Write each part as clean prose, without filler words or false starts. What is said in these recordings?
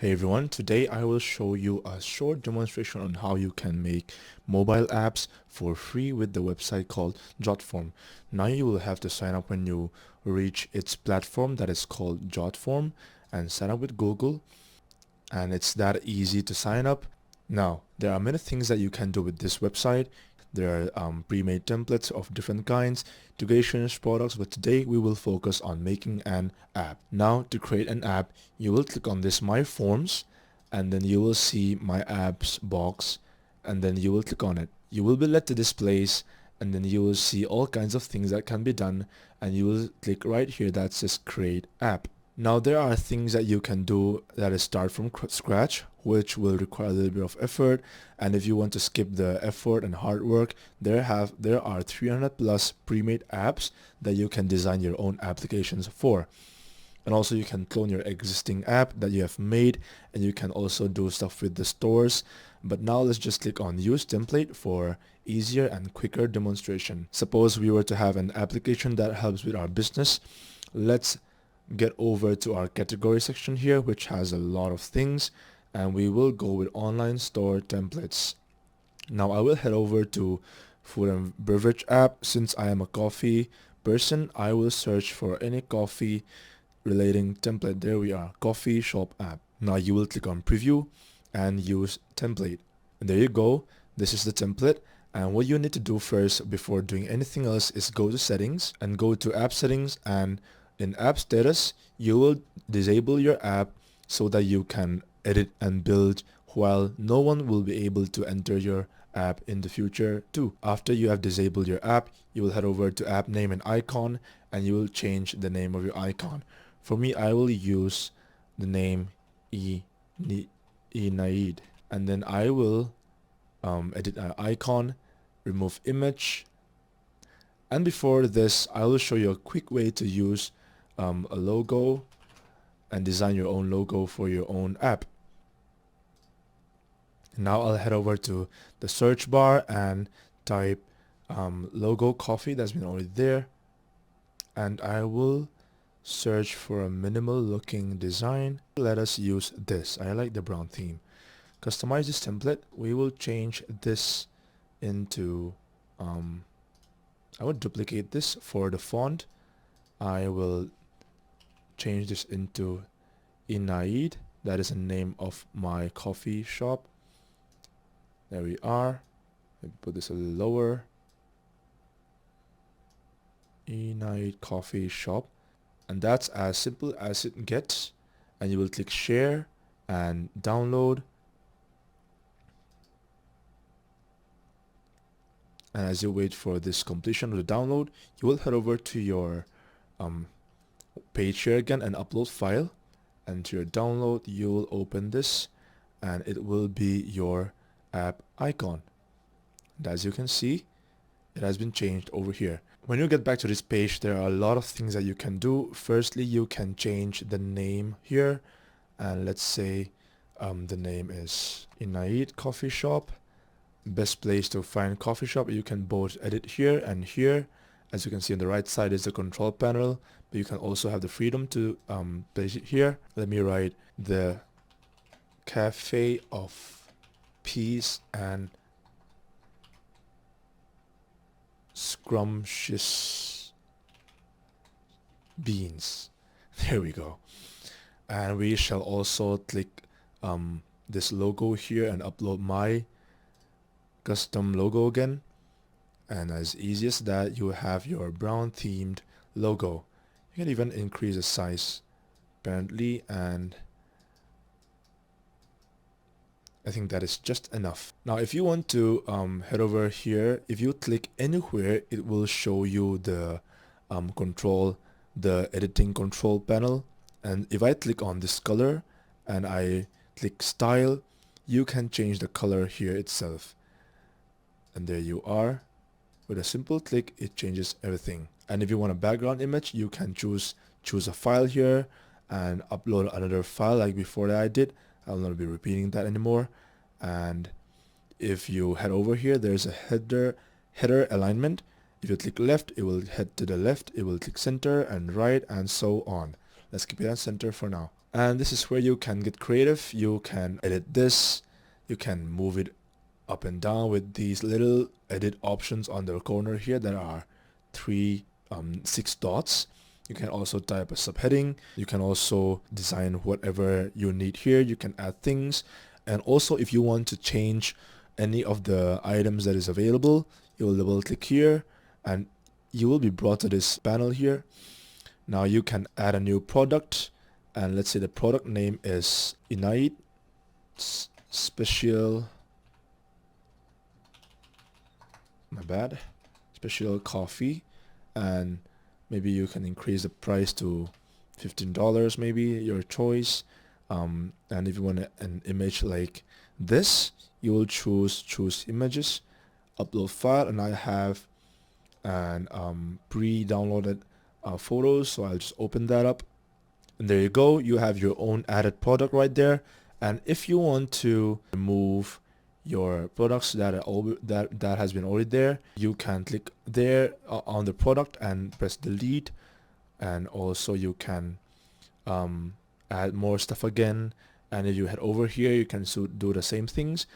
Hey everyone, today I will show you a short demonstration on how you can make mobile apps for free with the website called Jotform. Now you will have to sign up when you reach its platform that is called Jotform and sign up with Google, and it's that easy to sign up. Now, there are many things that you can do with this website. There are pre-made templates of different kinds, integrations, products, but today we will focus on making an app. Now, to create an app, you will click on this My Forms, and then you will see My Apps box, and then you will click on it. You will be led to this place, and then you will see all kinds of things that can be done, and you will click right here that says Create App. Now there are things that you can do that is start from scratch, which will require a little bit of effort, and if you want to skip the effort and hard work, there are 300 plus pre-made apps that you can design your own applications for. And also you can clone your existing app that you have made, and you can also do stuff with the stores. But now let's just click on use template for easier and quicker demonstration. Suppose we were to have an application that helps with our business. Let's get over to our category section here, which has a lot of things, and we will go with online store templates. Now I will head over to food and beverage app. Since I am a coffee person, I will search for any coffee relating template. There we are, coffee shop app. Now you will click on preview and use template, and there you go. This is the template, and what you need to do first before doing anything else is go to settings and go to app settings, and in app status you will disable your app so that you can edit and build while no one will be able to enter your app in the future too. After you have disabled your app, you will head over to app name and icon, and you will change the name of your icon. For me, I will use the name Enaid, and then I will edit an icon, remove image, and before this I will show you a quick way to use a logo and design your own logo for your own app. Now I'll head over to the search bar and type logo coffee that's been already there, and I will search for a minimal looking design. Let us use this. I like the brown theme. Customize this template. We will change this into I will duplicate this for the font. I will change this into Inaid. That is the name of my coffee shop. There we are. Maybe put this a little lower. Inaid coffee shop. And that's as simple as it gets. And you will click share and download. And as you wait for this completion of the download, you will head over to your page here again and upload file, and to your download you will open this, and it will be your app icon. And as you can see, it has been changed over here. When you get back to this page, there are a lot of things that you can do. Firstly, you can change the name here, and let's say the name is Inaid Coffee Shop. Best place to find coffee shop. You can both edit here and here. As you can see on the right side is the control panel, but you can also have the freedom to place it here. Let me write the Cafe of Peace and Scrumptious Beans. There we go. And we shall also click this logo here and upload my custom logo again, and as easy as that, you have your brown themed logo. You can even increase the size apparently, and I think that is just enough. Now if you want to head over here, if you click anywhere, it will show you the the editing control panel, and if I click on this color and I click style, you can change the color here itself. And there you are. With a simple click, it changes everything. And if you want a background image, you can choose a file here and upload another file like before that I did. I'll not be repeating that anymore. And if you head over here, there's a header alignment. If you click left, it will head to the left. It will click center and right and so on. Let's keep it at center for now. And this is where you can get creative. You can edit this, you can move it up and down with these little edit options on the corner here that are six dots. You can also type a subheading. You can also design whatever you need here. You can add things. And also if you want to change any of the items that is available, you will double click here and you will be brought to this panel here. Now you can add a new product, and let's say the product name is Inait Special, special coffee, and maybe you can increase the price to $15, maybe your choice. And if you want an image like this, you will choose images, upload file, and I have an pre-downloaded photos, so I'll just open that up, and there you go. You have your own added product right there. And if you want to remove your products that has been already there, you can click there on the product and press delete, and also you can add more stuff again. And if you head over here, you can do the same things.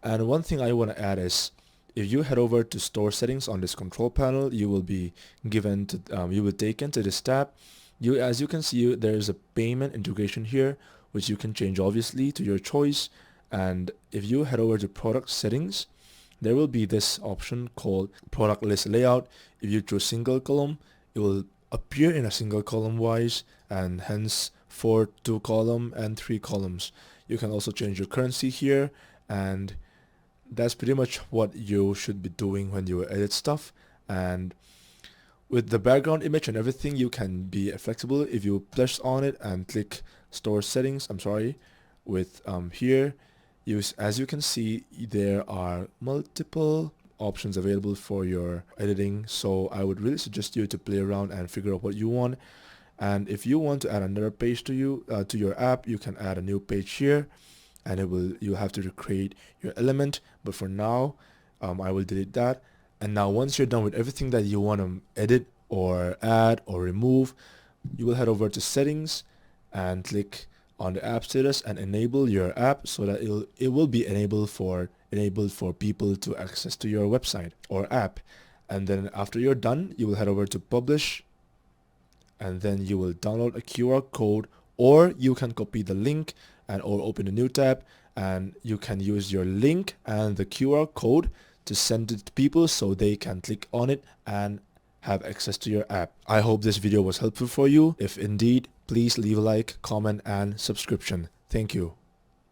And one thing I want to add is, if you head over to store settings on this control panel, you will be given to you will taken to this tab. As you can see, there is a payment integration here, which you can change obviously to your choice. And if you head over to product settings, there will be this option called product list layout. If you choose single column, it will appear in a single column wise, and hence for 2 column and 3 columns. You can also change your currency here, and that's pretty much what you should be doing when you edit stuff. And with the background image and everything, you can be flexible. If you press on it and click store settings, with here, as you can see, there are multiple options available for your editing. So I would really suggest you to play around and figure out what you want. And if you want to add another page to your app, you can add a new page here, and you have to recreate your element. But for now, I will delete that. And now once you're done with everything that you want to edit or add or remove, you will head over to settings and click on the app status and enable your app, so that it will be enabled for people to access to your website or app. And then after you're done, you will head over to publish, and then you will download a QR code, or you can copy the link or open a new tab, and you can use your link and the QR code to send it to people so they can click on it and have access to your app. I hope this video was helpful for you. If indeed, please leave a like, comment, and subscription. Thank you.